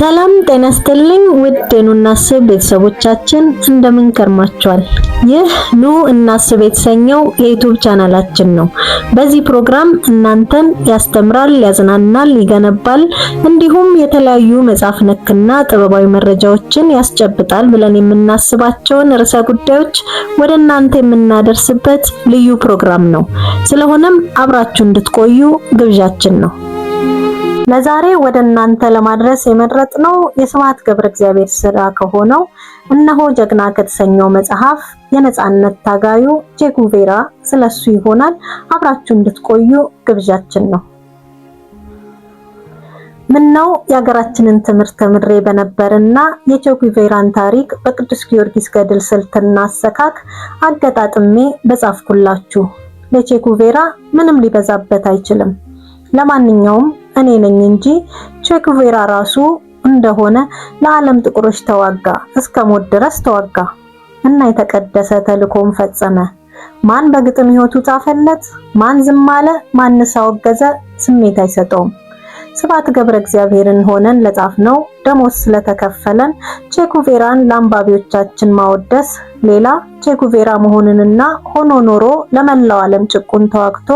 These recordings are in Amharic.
ሰላም ጤና ይስጥልኝ ውድ ኑ እናስብ ቤተሰቦቻችን እንደምን ከርማችኋል? ይህ ኑ እናስብ የተሰኘው የዩቲዩብ ቻናላችን ነው። በዚህ ፕሮግራም እናንተን ያስተምራል፣ ያዝናናል፣ ይገነባል እንዲሁም የተለያዩ መጽሐፍ ነክና ጥበባዊ መረጃዎችን ያስጨብጣል ብለን የምናስባቸውን ርዕሰ ጉዳዮች ወደ እናንተ የምናደርስበት ልዩ ፕሮግራም ነው። ስለሆነም አብራችሁ እንድትቆዩ ግብዣችን ነው። ለዛሬ ወደ እናንተ ለማድረስ የመረጥነው የስብሐት ገብረ እግዚአብሔር ስራ ከሆነው እነሆ ጀግና ከተሰኘው መጽሐፍ የነጻነት ታጋዩ ቼ ጉቬራ ስለሱ ይሆናል። አብራችሁ እንድትቆዩ ግብዣችን ነው። ምነው የሀገራችንን ትምህርት ተምሬ በነበርና የቼ ጉቬራን ታሪክ በቅዱስ ጊዮርጊስ ገድል ስልትና አሰካክ አገጣጥሜ በጻፍኩላችሁ። ለቼ ጉቬራ ምንም ሊበዛበት አይችልም። ለማንኛውም እኔ ነኝ እንጂ ቼ ጉቬራ ራሱ እንደሆነ ለዓለም ጥቁሮች ተዋጋ፣ እስከ ሞት ድረስ ተዋጋ እና የተቀደሰ ተልእኮን ፈጸመ። ማን በግጥም ሕይወቱ ጻፈለት? ማን ዝም አለ? ማንስ አወገዘ? ስሜት አይሰጠውም። ስብሐት ገብረ እግዚአብሔርን ሆነን ለጻፍነው ደሞዝ ስለተከፈለን ቼ ጉቬራን ለአንባቢዎቻችን ማወደስ ሌላ ቼ ጉቬራ መሆንንና ሆኖ ኖሮ ለመላው ዓለም ጭቁን ተዋግቶ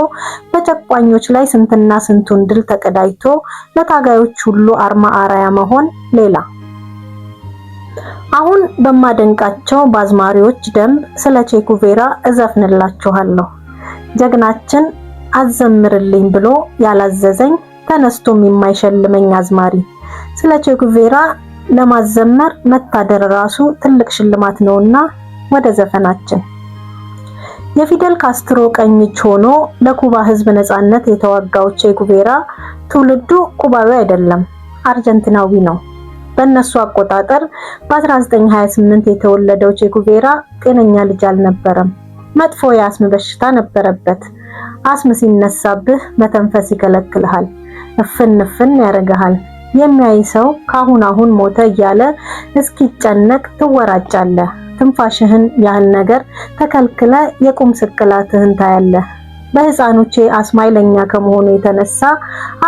በጨቋኞች ላይ ስንትና ስንቱን ድል ተቀዳጅቶ ለታጋዮች ሁሉ አርማ አራያ መሆን ሌላ። አሁን በማደንቃቸው ባዝማሪዎች ደንብ ስለ ቼ ጉቬራ እዘፍንላችኋለሁ። ጀግናችን አዘምርልኝ ብሎ ያላዘዘኝ ተነስቶም የማይሸልመኝ አዝማሪ። ስለ ቼ ጉቬራ ለማዘመር መታደር ራሱ ትልቅ ሽልማት ነውና ወደ ዘፈናችን። የፊደል ካስትሮ ቀኝ እጅ ሆኖ ለኩባ ሕዝብ ነጻነት የተዋጋው ቼ ጉቬራ ትውልዱ ኩባዊ አይደለም፣ አርጀንቲናዊ ነው። በእነሱ አቆጣጠር በ1928 የተወለደው ቼ ጉቬራ ጤነኛ ልጅ አልነበረም። መጥፎ የአስም በሽታ ነበረበት። አስም ሲነሳብህ መተንፈስ ይከለክልሃል፣ እፍን ያረጋሃል። የሚያይ ሰው ካሁን ሞተ እያለ እስኪጨነቅ ትወራጫለህ። ትንፋሽህን ያህል ነገር ተከልክለ የቁም ስቅላትህን ታያለህ። በህፃኑ ቼ አስም ኃይለኛ ከመሆኑ የተነሳ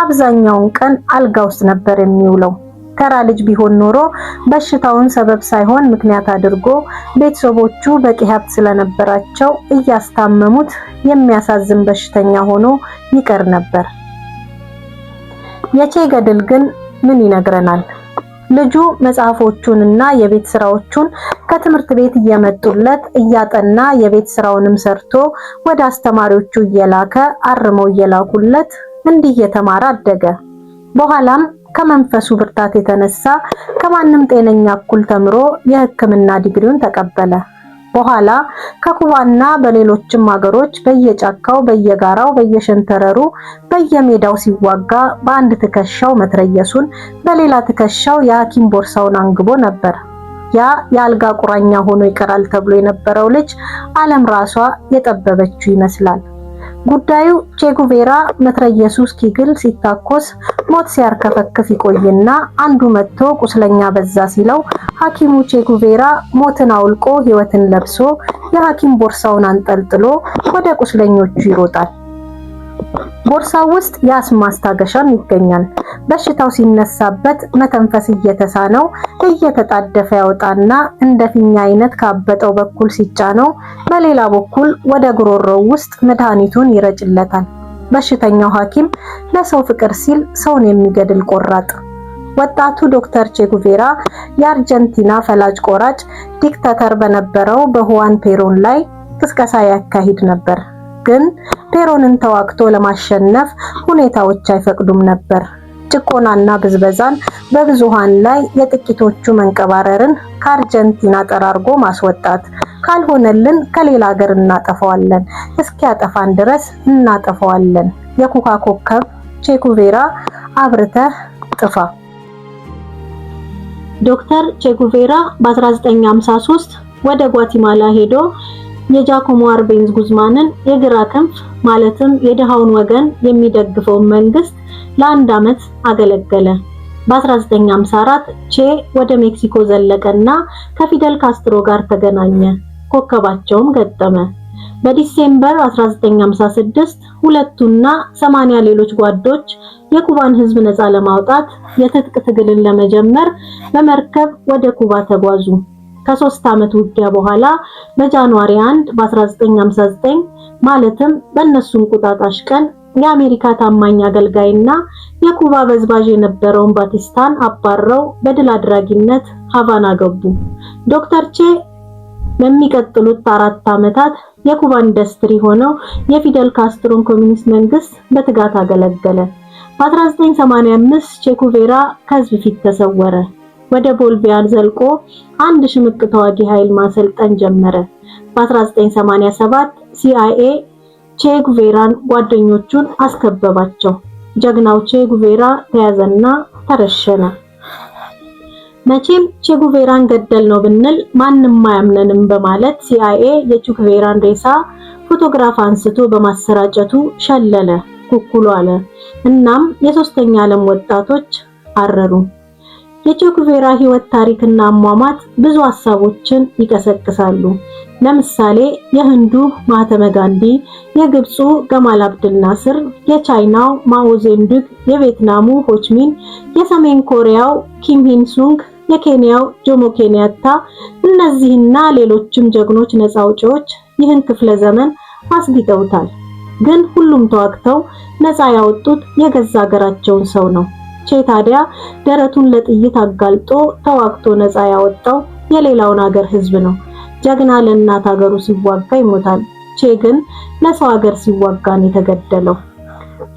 አብዛኛውን ቀን አልጋ ውስጥ ነበር የሚውለው። ተራ ልጅ ቢሆን ኖሮ በሽታውን ሰበብ ሳይሆን ምክንያት አድርጎ ቤተሰቦቹ በቂ ሀብት ስለነበራቸው እያስታመሙት የሚያሳዝን በሽተኛ ሆኖ ይቀር ነበር። የቼ ገድል ግን ምን ይነግረናል? ልጁ መጽሐፎቹንና የቤት ስራዎቹን ከትምህርት ቤት እየመጡለት እያጠና የቤት ስራውንም ሰርቶ ወደ አስተማሪዎቹ እየላከ አርመው እየላኩለት እንዲህ እየተማረ አደገ። በኋላም ከመንፈሱ ብርታት የተነሳ ከማንም ጤነኛ እኩል ተምሮ የሕክምና ዲግሪውን ተቀበለ። በኋላ ከኩባና በሌሎችም ሀገሮች በየጫካው፣ በየጋራው፣ በየሸንተረሩ፣ በየሜዳው ሲዋጋ በአንድ ትከሻው መትረየሱን በሌላ ትከሻው የሐኪም ቦርሳውን አንግቦ ነበር። ያ የአልጋ ቁራኛ ሆኖ ይቀራል ተብሎ የነበረው ልጅ ዓለም ራሷ የጠበበችው ይመስላል። ጉዳዩ ቼ ጉቬራ መትረየሱ እስኪግል ሲታኮስ ሞት ሲያርከፈክፍ ይቆይና አንዱ መጥቶ ቁስለኛ በዛ ሲለው ሐኪሙ ቼ ጉቬራ ሞትን አውልቆ ሕይወትን ለብሶ የሐኪም ቦርሳውን አንጠልጥሎ ወደ ቁስለኞቹ ይሮጣል። ቦርሳው ውስጥ የአስም ማስታገሻም ይገኛል። በሽታው ሲነሳበት መተንፈስ እየተሳነው እየተጣደፈ ያወጣና እንደ ፊኛ አይነት ካበጠው በኩል ሲጫነው በሌላ በኩል ወደ ጉሮሮው ውስጥ መድኃኒቱን ይረጭለታል። በሽተኛው ሐኪም ለሰው ፍቅር ሲል ሰውን የሚገድል ቆራጥ። ወጣቱ ዶክተር ቼ ጉቬራ የአርጀንቲና ፈላጭ ቆራጭ ዲክታተር በነበረው በሁዋን ፔሮን ላይ ቅስቀሳ ያካሂድ ነበር። ግን ፔሮንን ተዋግቶ ለማሸነፍ ሁኔታዎች አይፈቅዱም ነበር። ጭቆናና ብዝበዛን በብዙሃን ላይ የጥቂቶቹ መንቀባረርን ከአርጀንቲና ጠራርጎ ማስወጣት፣ ካልሆነልን ከሌላ ሀገር እናጠፋዋለን፣ እስኪያጠፋን ድረስ እናጠፋዋለን። የኩካ ኮከብ ቼ ጉቬራ አብርተህ ጥፋ። ዶክተር ቼ ጉቬራ በ1953 ወደ ጓቲማላ ሄዶ የጃኮሞ አርቤንዝ ጉዝማንን የግራ ክንፍ ማለትም የደሃውን ወገን የሚደግፈውን መንግስት ለአንድ ዓመት አገለገለ። በ1954 ቼ ወደ ሜክሲኮ ዘለቀና ከፊደል ካስትሮ ጋር ተገናኘ። ኮከባቸውም ገጠመ። በዲሴምበር 1956 ሁለቱና 80 ሌሎች ጓዶች የኩባን ሕዝብ ነፃ ለማውጣት የትጥቅ ትግልን ለመጀመር በመርከብ ወደ ኩባ ተጓዙ። ከ3 ዓመት ውጊያ በኋላ በጃንዋሪ 1 በ1959 ማለትም በእነሱ እንቁጣጣሽ ቀን የአሜሪካ ታማኝ አገልጋይና የኩባ በዝባዥ የነበረውን ባቲስታን አባረው በድል አድራጊነት ሃቫና ገቡ። ዶክተር ቼ ለሚቀጥሉት 4 ዓመታት የኩባ ኢንዱስትሪ ሆነው የፊደል ካስትሮን ኮሚኒስት መንግስት በትጋት አገለገለ። በ1985 ቼ ጉቬራ ከህዝብ ፊት ተሰወረ። ወደ ቦሊቪያ ዘልቆ አንድ ሽምቅ ተዋጊ ኃይል ማሰልጠን ጀመረ። በ1987 ሲአይኤ ቼ ጉቬራን ጓደኞቹን አስከበባቸው። ጀግናው ቼ ጉቬራ ተያዘና ተረሸነ። መቼም ቼ ጉቬራን ገደል ነው ብንል ማንንም አያምነንም በማለት ሲአይኤ የቼ ጉቬራን ሬሳ ፎቶግራፍ አንስቶ በማሰራጨቱ ሸለለ፣ ኩኩሉ አለ። እናም የሶስተኛ ዓለም ወጣቶች አረሩ። የቼ ጉቬራ ህይወት ታሪክና አሟሟት ብዙ ሐሳቦችን ይቀሰቅሳሉ። ለምሳሌ የህንዱ ማህተመ ጋንዲ፣ የግብፁ ገማል አብደል ናስር፣ የቻይናው ማኦ ዜዱንግ፣ የቪየትናሙ ሆቺሚን፣ የሰሜን ኮሪያው ኪም ኢል ሱንግ፣ የኬንያው ጆሞ ኬንያታ፣ እነዚህና ሌሎችም ጀግኖች ነፃ አውጪዎች ይህን ክፍለ ዘመን አስጊጠውታል። ግን ሁሉም ተዋግተው ነፃ ያወጡት የገዛ ሀገራቸውን ሰው ነው። ቼ ታዲያ ደረቱን ለጥይት አጋልጦ ተዋግቶ ነፃ ያወጣው የሌላውን ሀገር ህዝብ ነው። ጀግና ለእናት ሀገሩ ሲዋጋ ይሞታል። ቼ ግን ለሰው ሀገር ሲዋጋ ነው የተገደለው።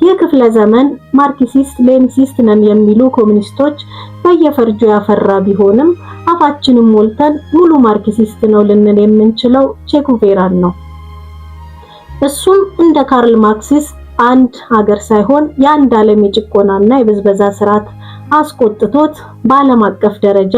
ይህ ክፍለ ዘመን ማርክሲስት ሌኒኒስት ነን የሚሉ ኮሙኒስቶች በየፈርጁ ያፈራ ቢሆንም አፋችንን ሞልተን ሙሉ ማርክሲስት ነው ልንል የምንችለው ቼ ጉቬራን ነው። እሱም እንደ ካርል ማርክስ አንድ ሀገር ሳይሆን የአንድ ዓለም የጭቆናና የብዝበዛ ስርዓት አስቆጥቶት በዓለም አቀፍ ደረጃ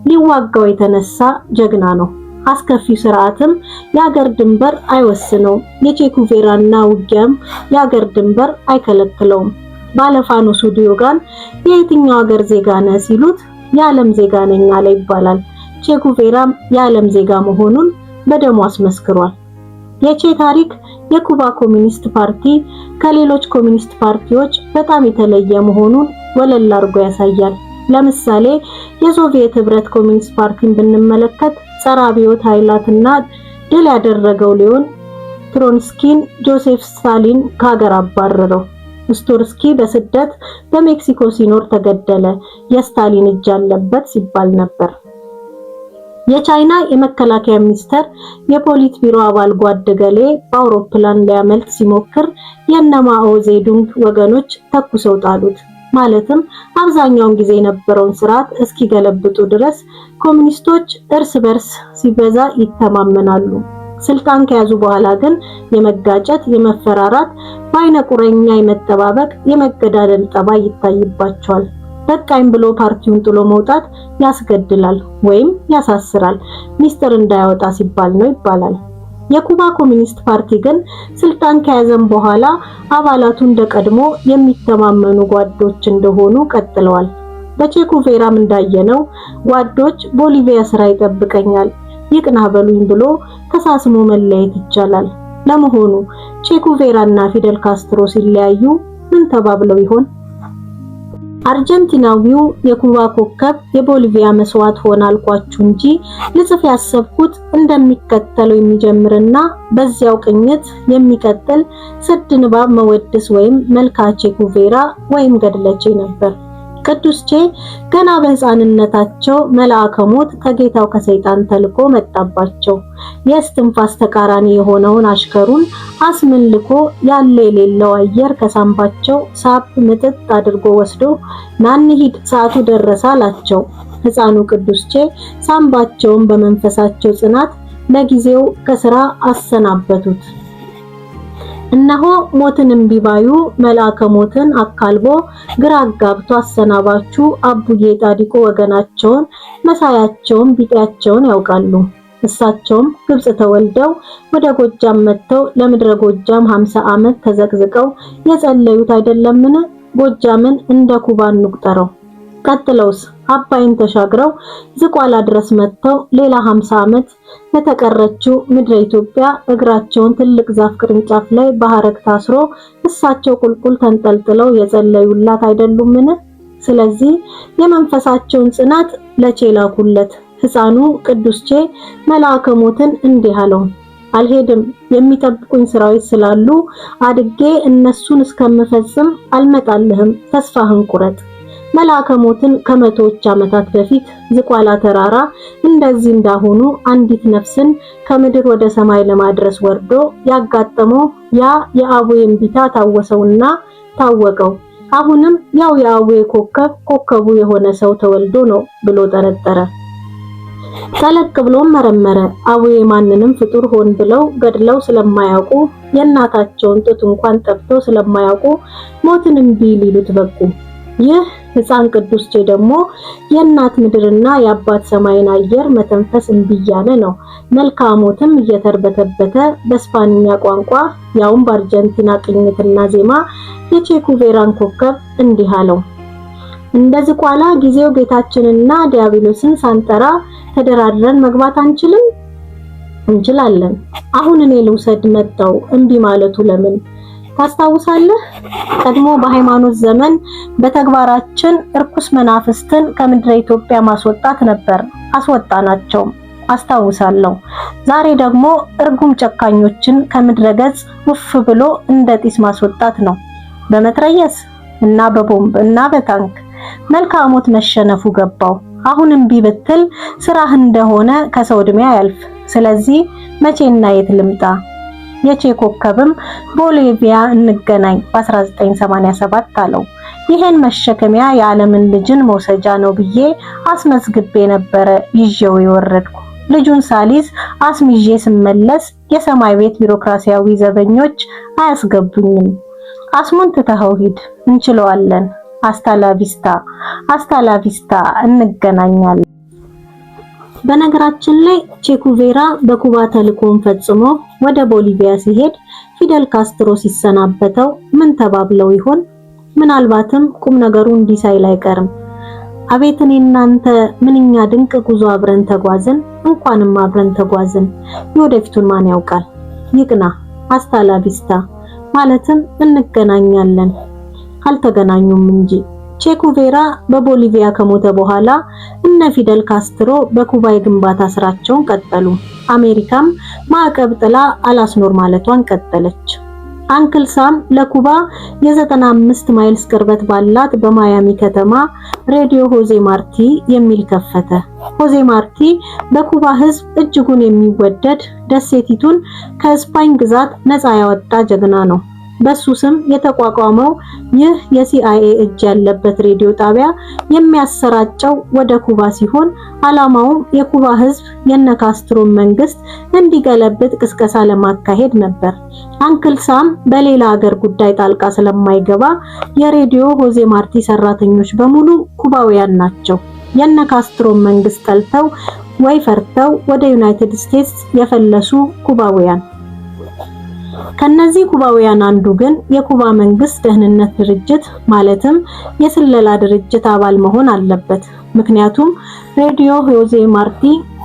ሊዋጋው የተነሳ ጀግና ነው። አስከፊው ስርዓትም የሀገር ድንበር አይወስነውም። የቼ ጉቬራና ውጊያም የሀገር ድንበር አይከለክለውም። ባለፋኖሱ ዲዮጋን የየትኛው ሀገር ዜጋ ነህ ሲሉት የዓለም ዜጋ ነኝ አለ ይባላል። ቼ ጉቬራም የዓለም ዜጋ መሆኑን በደሙ አስመስክሯል። የቼ ታሪክ የኩባ ኮሚኒስት ፓርቲ ከሌሎች ኮሚኒስት ፓርቲዎች በጣም የተለየ መሆኑን ወለል አድርጎ ያሳያል። ለምሳሌ የሶቪየት ህብረት ኮሚኒስት ፓርቲን ብንመለከት ጸረ አብዮት ኃይላትና ድል ያደረገው ሊዮን ትሮትስኪን ጆሴፍ ስታሊን ከሀገር አባረረው። ስቶርስኪ በስደት በሜክሲኮ ሲኖር ተገደለ። የስታሊን እጅ አለበት ሲባል ነበር። የቻይና የመከላከያ ሚኒስተር የፖሊት ቢሮ አባል ጓድ ገሌ በአውሮፕላን ሊያመልጥ ሲሞክር የነማኦ ዜዱንግ ወገኖች ተኩሰው ጣሉት። ማለትም አብዛኛውን ጊዜ የነበረውን ስርዓት እስኪገለብጡ ድረስ ኮሙኒስቶች እርስ በርስ ሲበዛ ይተማመናሉ። ስልጣን ከያዙ በኋላ ግን የመጋጨት፣ የመፈራራት፣ በአይነ ቁረኛ የመጠባበቅ፣ የመገዳደል ጠባይ ይታይባቸዋል። በቃኝ ብሎ ፓርቲውን ጥሎ መውጣት ያስገድላል ወይም ያሳስራል፣ ሚስጥር እንዳያወጣ ሲባል ነው ይባላል። የኩባ ኮሚኒስት ፓርቲ ግን ስልጣን ከያዘም በኋላ አባላቱ እንደቀድሞ የሚተማመኑ ጓዶች እንደሆኑ ቀጥለዋል። በቼ ጉቬራም እንዳየነው ጓዶች ቦሊቪያ ስራ ይጠብቀኛል ይቅና በሉኝ ብሎ ተሳስሞ መለየት ይቻላል። ለመሆኑ ቼ ጉቬራና ፊደል ካስትሮ ሲለያዩ ምን ተባብለው ይሆን? አርጀንቲናዊው የኩባ ኮከብ የቦሊቪያ መስዋዕት ሆነ አልኳችሁ እንጂ ልጽፍ ያሰብኩት እንደሚከተለው የሚጀምርና በዚያው ቅኝት የሚቀጥል ስድ ንባብ መወድስ ወይም መልካ ቼ ጉቬራ ወይም ገድለ ቼ ነበር። ቅዱስ ቼ ገና በሕፃንነታቸው መልአከ ሞት ከጌታው ከሰይጣን ተልኮ መጣባቸው። የእስትንፋስ ተቃራኒ የሆነውን አሽከሩን አስመልኮ ያለ የሌለው አየር ከሳምባቸው ሳብ ምጥጥ አድርጎ ወስዶ ናን ሂድ ሰዓቱ ደረሰ አላቸው። ሕፃኑ ቅዱስ ቼ ሳምባቸውን በመንፈሳቸው ጽናት ለጊዜው ከስራ አሰናበቱት። እነሆ ሞትን እምቢባዩ መልአከ ሞትን አካልቦ ግራ አጋብቶ አሰናባቹ አቡዬ ጣዲቆ ወገናቸውን መሳያቸውን ቢጤያቸውን ያውቃሉ። እሳቸውም ግብጽ ተወልደው ወደ ጎጃም መጥተው ለምድረ ጎጃም 50 ዓመት ተዘቅዝቀው የጸለዩት አይደለምን? ጎጃምን እንደ ኩባ እንቁጠረው። ቀጥለውስ አባይን ተሻግረው ዝቋላ ድረስ መጥተው ሌላ 50 ዓመት ለተቀረችው ምድረ ኢትዮጵያ እግራቸውን ትልቅ ዛፍ ቅርንጫፍ ላይ በሐረግ ታስሮ እሳቸው ቁልቁል ተንጠልጥለው የጸለዩላት አይደሉምን? ስለዚህ የመንፈሳቸውን ጽናት ለቼ ላኩለት። ሕፃኑ ቅዱስ ቼ መልአከ ሞትን እንዲህ አለው፣ አልሄድም፣ የሚጠብቁኝ ስራዎች ስላሉ አድጌ እነሱን እስከምፈጽም አልመጣልህም፣ ተስፋህን ቁረጥ። መልአከ ሞትን ከመቶዎች ዓመታት በፊት ዝቋላ ተራራ እንደዚህ እንዳሁኑ አንዲት ነፍስን ከምድር ወደ ሰማይ ለማድረስ ወርዶ ያጋጠመው ያ የአቡዬ እምቢታ ታወሰውና ታወቀው። አሁንም ያው የአቡዬ ኮከቡ የሆነ ሰው ተወልዶ ነው ብሎ ጠረጠረ። ጠለቅ ብሎም መረመረ። አቡዬ ማንንም ፍጡር ሆን ብለው ገድለው ስለማያውቁ የእናታቸውን ጡት እንኳን ጠብተው ስለማያውቁ ሞትን እምቢ ሊሉት በቁ። ይህ ሕፃን ቅዱስ ቼ ደግሞ የእናት ምድርና የአባት ሰማይን አየር መተንፈስ እምቢ እያለ ነው። መልክዓ ሞትም እየተርበተበተ በስፓኒኛ ቋንቋ ያውም በአርጀንቲና ቅኝትና ዜማ የቼ ኩቬራን ኮከብ እንዲህ አለው፣ እንደ ዝቋላ ጊዜው ጌታችንና ዲያብሎስን ሳንጠራ ተደራድረን መግባት አንችልም? እንችላለን። አሁን እኔ ልውሰድ መጣው እምቢ ማለቱ ለምን? ታስታውሳለህ? ቀድሞ በሃይማኖት ዘመን በተግባራችን እርኩስ መናፍስትን ከምድረ ኢትዮጵያ ማስወጣት ነበር። አስወጣናቸው፣ አስታውሳለሁ። ዛሬ ደግሞ እርጉም ጨካኞችን ከምድረ ገጽ ውፍ ብሎ እንደ ጢስ ማስወጣት ነው። በመትረየስ እና በቦምብ እና በታንክ። መልክዓ ሞት መሸነፉ ገባው። አሁን እምቢ ብትል ስራህ እንደሆነ ከሰው ዕድሜ አያልፍ። ስለዚህ መቼና የት ልምጣ? የቼ ኮከብም ቦሊቪያ እንገናኝ በ1987 አለው። ይሄን መሸከሚያ የዓለምን ልጅን መውሰጃ ነው ብዬ አስመዝግቤ ነበረ ይዤው የወረድኩ። ልጁን ሳሊዝ አስሚዤ ስመለስ የሰማይ ቤት ቢሮክራሲያዊ ዘበኞች አያስገቡኝም። አስሙን ትተኸው ሂድ፣ እንችለዋለን። አስታላቪስታ እንገናኛለን። በነገራችን ላይ ቼ ኩቬራ በኩባ ተልእኮን ፈጽሞ ወደ ቦሊቪያ ሲሄድ ፊደል ካስትሮ ሲሰናበተው ምን ተባብለው ይሆን? ምናልባትም ቁም ነገሩ እንዲህ ሳይል አይቀርም። አቤት እኔ እናንተ ምንኛ ድንቅ ጉዞ አብረን ተጓዝን፣ እንኳንም አብረን ተጓዝን። የወደፊቱን ማን ያውቃል? ይቅና። አስታላቪስታ ማለትም እንገናኛለን። አልተገናኙም እንጂ። ቼ ኩቬራ በቦሊቪያ ከሞተ በኋላ እነ ፊደል ካስትሮ በኩባ የግንባታ ስራቸውን ቀጠሉ። አሜሪካም ማዕቀብ ጥላ አላስኖር ማለቷን ቀጠለች። አንክል ሳም ለኩባ የ95 ማይልስ ቅርበት ባላት በማያሚ ከተማ ሬዲዮ ሆዜ ማርቲ የሚል ከፈተ። ሆዜ ማርቲ በኩባ ሕዝብ እጅጉን የሚወደድ ደሴቲቱን ከስፓኝ ግዛት ነፃ ያወጣ ጀግና ነው። በሱ ስም የተቋቋመው ይህ የሲአይኤ እጅ ያለበት ሬዲዮ ጣቢያ የሚያሰራጨው ወደ ኩባ ሲሆን ዓላማውም የኩባ ሕዝብ የነካስትሮን መንግስት እንዲገለብጥ ቅስቀሳ ለማካሄድ ነበር። አንክል ሳም በሌላ ሀገር ጉዳይ ጣልቃ ስለማይገባ የሬዲዮ ሆዜ ማርቲ ሰራተኞች በሙሉ ኩባውያን ናቸው። የነካስትሮን መንግስት ጠልተው ወይ ፈርተው ወደ ዩናይትድ ስቴትስ የፈለሱ ኩባውያን። ከነዚህ ኩባውያን አንዱ ግን የኩባ መንግስት ደህንነት ድርጅት ማለትም የስለላ ድርጅት አባል መሆን አለበት። ምክንያቱም ሬዲዮ ሆዜ ማርቲ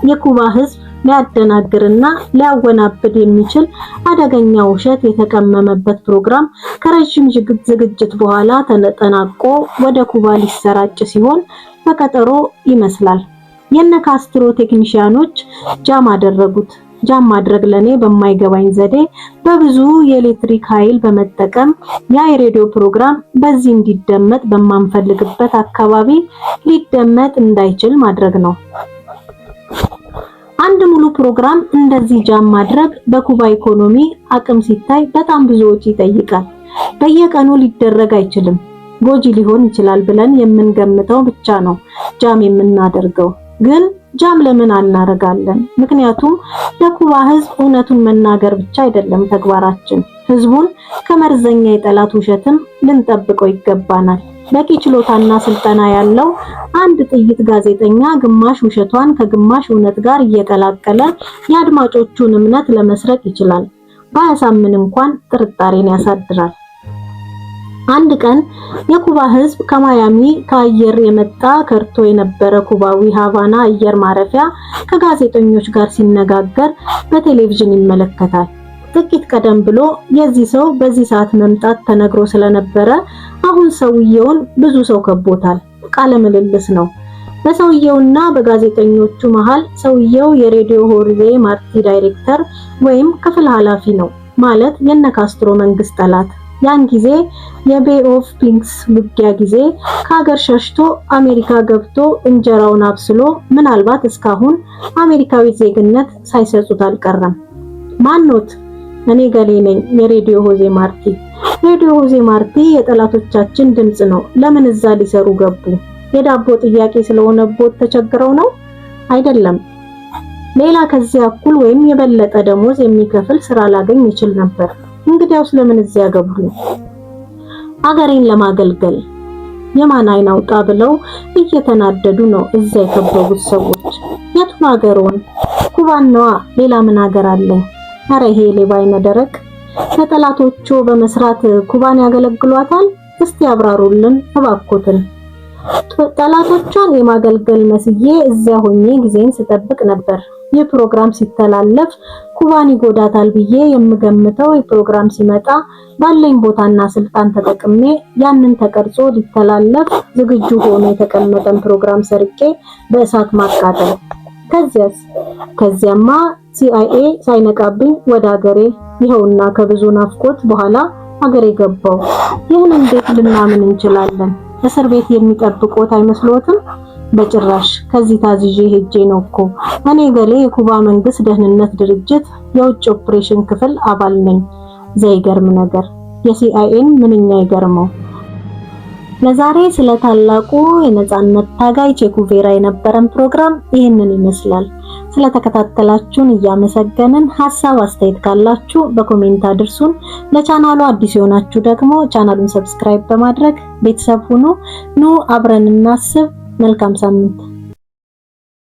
የኩባ ህዝብ ሊያደናግርና ሊያወናብድ የሚችል አደገኛ ውሸት የተቀመመበት ፕሮግራም ከረጅም ዝግጅት በኋላ ተጠናቆ ወደ ኩባ ሊሰራጭ ሲሆን በቀጠሮ ይመስላል። የነካስትሮ ቴክኒሽያኖች ጃም አደረጉት። ጃም ማድረግ ለኔ በማይገባኝ ዘዴ በብዙ የኤሌክትሪክ ኃይል በመጠቀም ያ የሬዲዮ ፕሮግራም በዚህ እንዲደመጥ በማንፈልግበት አካባቢ ሊደመጥ እንዳይችል ማድረግ ነው። አንድ ሙሉ ፕሮግራም እንደዚህ ጃም ማድረግ በኩባ ኢኮኖሚ አቅም ሲታይ በጣም ብዙ ወጪ ይጠይቃል። በየቀኑ ሊደረግ አይችልም። ጎጂ ሊሆን ይችላል ብለን የምንገምተው ብቻ ነው ጃም የምናደርገው። ግን ጃም ለምን አናረጋለን? ምክንያቱም ለኩባ ህዝብ እውነቱን መናገር ብቻ አይደለም ተግባራችን። ህዝቡን ከመርዘኛ የጠላት ውሸትም ልንጠብቀው ይገባናል። በቂ ችሎታና ስልጠና ያለው አንድ ጥይት ጋዜጠኛ ግማሽ ውሸቷን ከግማሽ እውነት ጋር እየቀላቀለ የአድማጮቹን እምነት ለመስረቅ ይችላል። ባያሳምን እንኳን ጥርጣሬን ያሳድራል። አንድ ቀን የኩባ ሕዝብ ከማያሚ ከአየር የመጣ ከርቶ የነበረ ኩባዊ ሃቫና አየር ማረፊያ ከጋዜጠኞች ጋር ሲነጋገር በቴሌቪዥን ይመለከታል። ጥቂት ቀደም ብሎ የዚህ ሰው በዚህ ሰዓት መምጣት ተነግሮ ስለነበረ አሁን ሰውየውን ብዙ ሰው ከቦታል። ቃለ ምልልስ ነው። በሰውየውና በጋዜጠኞቹ መሃል ሰውየው የሬዲዮ ሆዜ ማርቲ ዳይሬክተር ወይም ክፍል ኃላፊ ነው። ማለት የነ ካስትሮ መንግስት ጠላት። ያን ጊዜ የቤይ ኦፍ ፒንክስ ውጊያ ጊዜ ከሀገር ሸሽቶ አሜሪካ ገብቶ እንጀራውን አብስሎ ምናልባት እስካሁን አሜሪካዊ ዜግነት ሳይሰጡት አልቀረም። ማንኖት? እኔ ገሌ ነኝ፣ የሬዲዮ ሆዜ ማርቲ። ሬዲዮ ሆዜ ማርቲ የጠላቶቻችን ድምጽ ነው። ለምን እዛ ሊሰሩ ገቡ? የዳቦ ጥያቄ ስለሆነቦት ተቸግረው ነው? አይደለም። ሌላ ከዚያ እኩል ወይም የበለጠ ደሞዝ የሚከፍል ስራ ላገኝ ይችል ነበር። እንግዲያውስ ለምን እዚያ ገቡ? አገሬን ለማገልገል። የማን አይን አውጣ ብለው እየተናደዱ ነው እዛ የከበቡት ሰዎች። የቱን አገሮን? ኩባን ነዋ። ሌላ ምን አገር አለኝ? አረ ይሄ ሌባ አይነ ደረቅ። ለጠላቶቹ በመስራት ኩባን ያገለግሏታል? እስቲ ያብራሩልን እባክዎትን። ጠላቶቿን የማገልገል መስዬ እዚያ ሆኜ ጊዜን ስጠብቅ ነበር። ይህ ፕሮግራም ሲተላለፍ ኩባን ይጎዳታል ብዬ የምገምተው የፕሮግራም ሲመጣ ባለኝ ቦታና ስልጣን ተጠቅሜ ያንን ተቀርጾ ሊተላለፍ ዝግጁ ሆኖ የተቀመጠን ፕሮግራም ሰርቄ በእሳት ማቃጠል። ከዚያማ CIA ሳይነቃብኝ ወደ ሀገሬ ይኸውና ከብዙ ናፍቆት በኋላ ሀገሬ ገባው። ይህን እንዴት ልናምን እንችላለን? እስር ቤት የሚጠብቁት አይመስሎትም? በጭራሽ። ከዚህ ታዝዤ ሄጄ ነው እኮ። እኔ ገሌ የኩባ መንግስት ደህንነት ድርጅት የውጭ ኦፕሬሽን ክፍል አባል ነኝ። ዘይገርም ነገር። የሲአይኤን ምንኛ ይገርመው። ለዛሬ ስለ ታላቁ የነጻነት ታጋይ ቼኩቬራ የነበረን ፕሮግራም ይህንን ይመስላል። ስለተከታተላችሁን እያመሰገንን ሐሳብ አስተያየት ካላችሁ በኮሜንት አድርሱን። ለቻናሉ አዲስ የሆናችሁ ደግሞ ቻናሉን ሰብስክራይብ በማድረግ ቤተሰብ ሁኑ። ኑ አብረን እናስብ። መልካም ሳምንት።